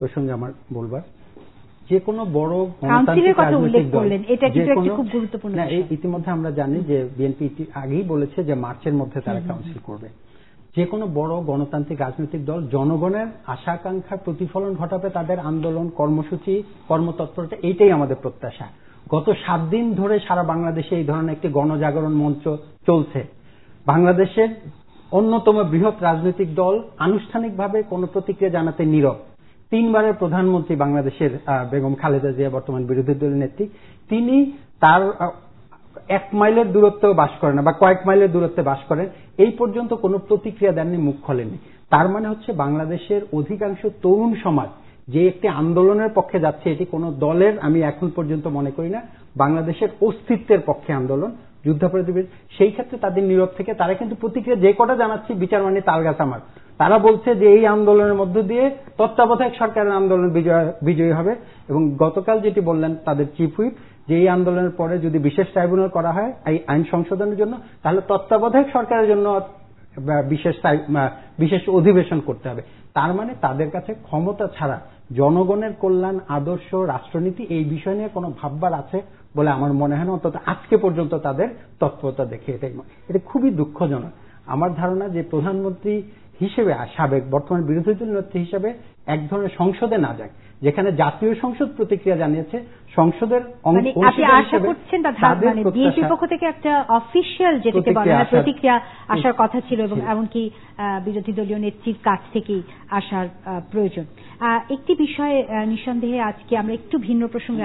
প্রসঙ্গে আমার বলবার যে কোনো বড় কাউন্সিলের কথা উল্লেখ করলেন, এটা কিন্তু একটা খুব গুরুত্বপূর্ণ বিষয়। ইতিমধ্যে আমরা জানি যে বিএনপি আগেই বলেছে যে মার্চের মধ্যে তারা কাউন্সিল করবে। যে কোনো বড় গণতান্ত্রিক রাজনৈতিক দল জনগণের আশা আকাঙ্ক্ষার প্রতিফলন ঘটাবে তাদের আন্দোলন, কর্মসূচি, কর্মতৎপরতা, এইটাই আমাদের প্রত্যাশা। গত 7 দিন ধরে সারা বাংলাদেশে এই ধরনের একটি গণজাগরণ মঞ্চ চলছে। বাংলাদেশের অন্যতম বৃহৎ রাজনৈতিক দল আনুষ্ঠানিকভাবে কোনো প্রতিক্রিয়া জানাতে নীরব। 3 বারের প্রধানমন্ত্রী বাংলাদেশের বেগম খালেদা জিয়া, বর্তমান বিরোধী দলের নেত্রী, তিনি তার 1 মাইলের দূরত্বে বাস করেন না বা কয়েক মাইলের দূরত্বে বাস করেন, এই পর্যন্ত কোনো প্রতিক্রিয়া দেননি, মুখ খোলেননি। তার মানে হচ্ছে বাংলাদেশের অধিকাংশ তরুণ সমাজ যে একটি আন্দোলনের পক্ষে যাচ্ছে, এটি কোনো দলের, আমি এখন পর্যন্ত মনে করি না, বাংলাদেশের অস্তিত্বের পক্ষে আন্দোলন, যুদ্ধাপরাধী। সেই ক্ষেত্রে তাদের নীরব থেকে তারা কিন্তু প্রতিক্রিয়া যে কটা জানাচ্ছে বিচার মানে তালগাছ আমার। তারা বলছে যে এই আন্দোলনের মধ্য দিয়ে তত্ত্বাবধায়ক সরকারের আন্দোলন বিজয়ী হবে। এবং গতকাল যেটি বললেন তাদের চিফ হুইপ, যে এই আন্দোলনের পরে যদি বিশেষ ট্রাইব্যুনাল করা হয় এই আইন সংশোধনের জন্য, তাহলে তত্ত্বাবধায়ক সরকারের জন্য বিশেষ অধিবেশন করতে হবে। তার মানে তাদের কাছে ক্ষমতা ছাড়া জনগণের কল্যাণ, আদর্শ, রাষ্ট্রনীতি এই বিষয় নিয়ে কোনো ভাববার আছে বলে আমার মনে হয় না, অন্তত আজকে পর্যন্ত তাদের তৎপরতা দেখে। এটা খুবই দুঃখজনক। আমার ধারণা যে প্রধানমন্ত্রী হিসেবে সাবেক, বর্তমান বিরোধী দল নেত্রী হিসেবে এক ধরনের সংসদে না যায়, যেখানে জাতীয় সংসদ প্রতিক্রিয়া জানিয়েছে, সংসদের বিএনপির পক্ষ থেকে একটা অফিসিয়াল যেটাকে বলা হয় প্রতিক্রিয়া আসার কথা ছিল, এবং এমনকি বিরোধী দলীয় নেত্রীর কাছ থেকেই আসার প্রয়োজন। একটি বিষয়ে নিঃসন্দেহে আজকে আমরা একটু ভিন্ন প্রসঙ্গে